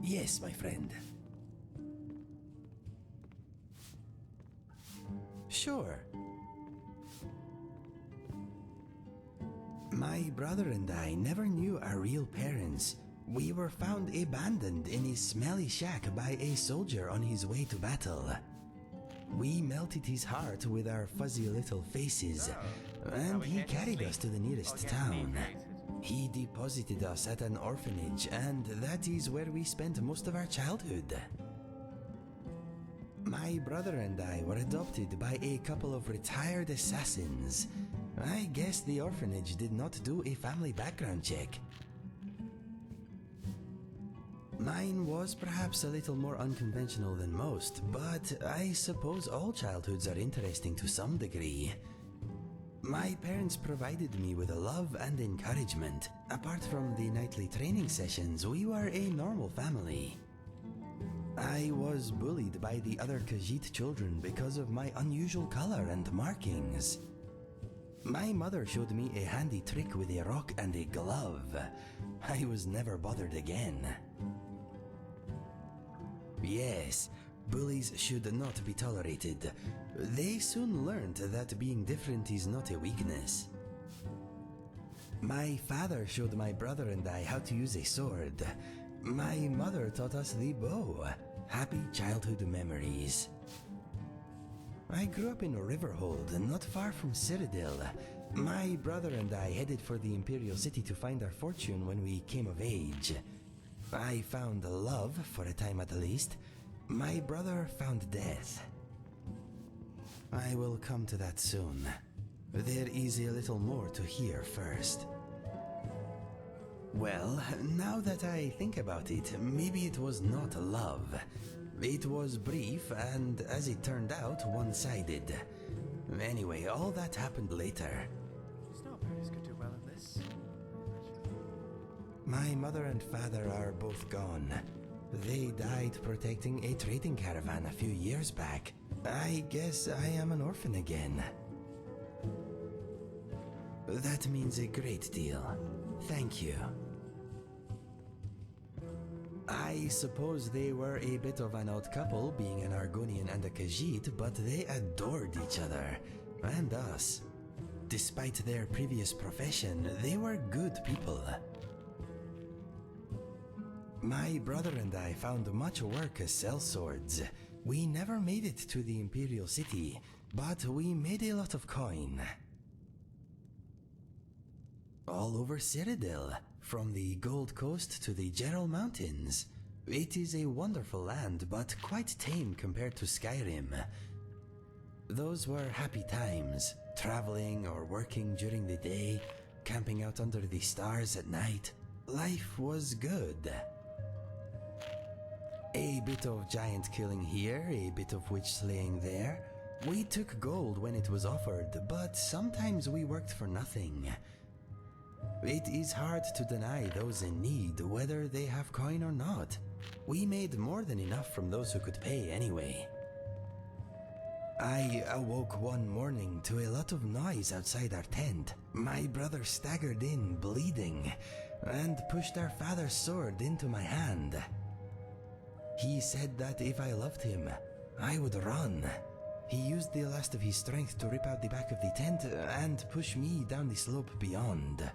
Yes, my friend. Sure. My brother and I never knew our real parents. We were found abandoned in a smelly shack by a soldier on his way to battle. We melted his heart with our fuzzy little faces, and he carried us to the nearest town. He deposited us at an orphanage, and that is where we spent most of our childhood. My brother and I were adopted by a couple of retired assassins. I guess the orphanage did not do a family background check. Mine was perhaps a little more unconventional than most, but I suppose all childhoods are interesting to some degree. My parents provided me with love and encouragement. Apart from the nightly training sessions, we were a normal family. I was bullied by the other Khajiit children because of my unusual color and markings. My mother showed me a handy trick with a rock and a glove. I was never bothered again. Yes, bullies should not be tolerated. They soon learned that being different is not a weakness. My father showed my brother and I how to use a sword. My mother taught us the bow. Happy childhood memories. I grew up in Riverhold, not far from Cyrodiil. My brother and I headed for the Imperial City to find our fortune when we came of age. I found love, for a time at least. My brother found death. I will come to that soon. There is a little more to hear first. Well, now that I think about it, maybe it was not love. It was brief and, as it turned out, one-sided. Anyway, all that happened later. Snowberries could do well in this. My mother and father are both gone. They died protecting a trading caravan a few years back. I guess I am an orphan again. That means a great deal. Thank you. I suppose they were a bit of an odd couple, being an Argonian and a Khajiit, but they adored each other, and us. Despite their previous profession, they were good people. My brother and I found much work as sellswords. We never made it to the Imperial City, but we made a lot of coin. All over Cyrodiil, from the Gold Coast to the Gerald Mountains. It is a wonderful land, but quite tame compared to Skyrim. Those were happy times, traveling or working during the day, camping out under the stars at night. Life was good. A bit of giant killing here, a bit of witch slaying there. We took gold when it was offered, but sometimes we worked for nothing. It is hard to deny those in need, whether they have coin or not. We made more than enough from those who could pay anyway. I awoke one morning to a lot of noise outside our tent. My brother staggered in, bleeding, and pushed our father's sword into my hand. He said that if I loved him, I would run. He used the last of his strength to rip out the back of the tent and push me down the slope beyond.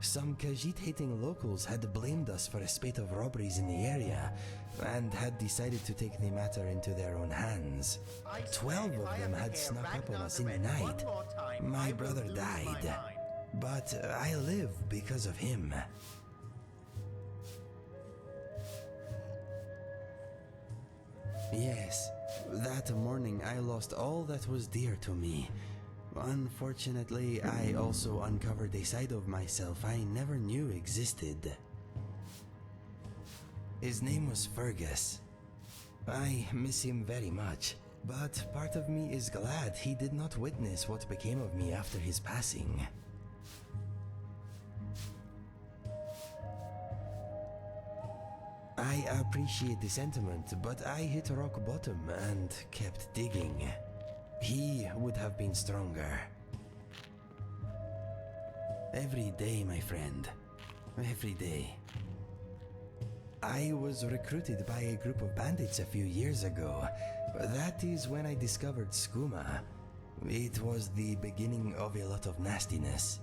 Some Khajiit-hating locals had blamed us for a spate of robberies in the area, and had decided to take the matter into their own hands. 12 of them had snuck up on us in the night. My brother died, but I live because of him. Yes, that morning I lost all that was dear to me. Unfortunately, I also uncovered a side of myself I never knew existed. His name was Fergus. I miss him very much, but part of me is glad he did not witness what became of me after his passing. I appreciate the sentiment, but I hit rock bottom and kept digging. He would have been stronger. Every day, my friend. Every day. I was recruited by a group of bandits a few years ago. That is when I discovered skooma. It was the beginning of a lot of nastiness.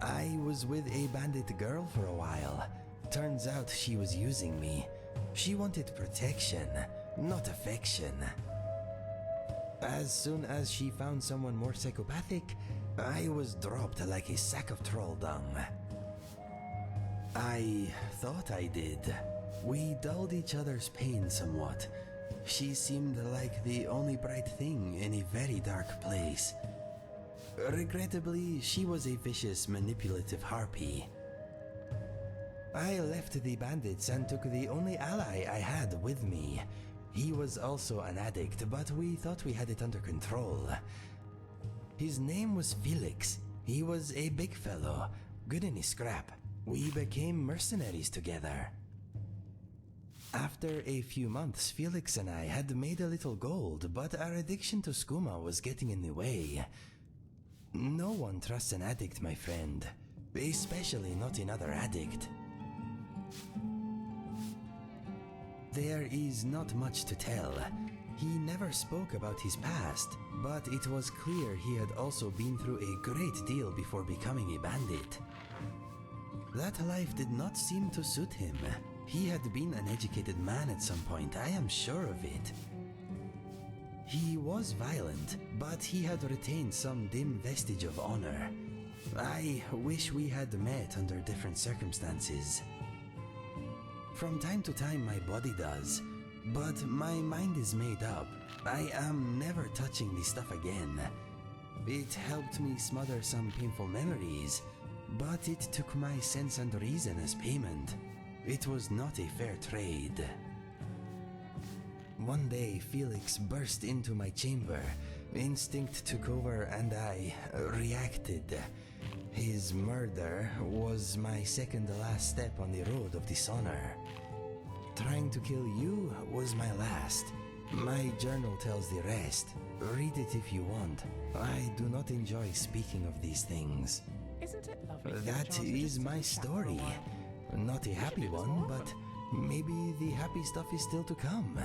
I was with a bandit girl for a while. Turns out she was using me. She wanted protection, not affection. As soon as she found someone more psychopathic, I was dropped like a sack of troll dung. I thought I did. We dulled each other's pain somewhat. She seemed like the only bright thing in a very dark place. Regrettably, she was a vicious, manipulative harpy. I left the bandits and took the only ally I had with me. He was also an addict, but we thought we had it under control. His name was Felix. He was a big fellow, good in his scrap. We became mercenaries together. After a few months, Felix and I had made a little gold, but our addiction to skooma was getting in the way. No one trusts an addict, my friend, especially not another addict. There is not much to tell. He never spoke about his past, but it was clear he had also been through a great deal before becoming a bandit. That life did not seem to suit him. He had been an educated man at some point, I am sure of it. He was violent, but he had retained some dim vestige of honor. I wish we had met under different circumstances. From time to time my body does, but my mind is made up. I am never touching this stuff again. It helped me smother some painful memories, but it took my sense and reason as payment. It was not a fair trade. One day, Felix burst into my chamber. Instinct took over and I reacted. His murder was my second to last step on the road of dishonor. Trying to kill you was my last. My journal tells the rest. Read it if you want. I do not enjoy speaking of these things. Isn't it lovely? That is my story. Not a happy one, but maybe the happy stuff is still to come.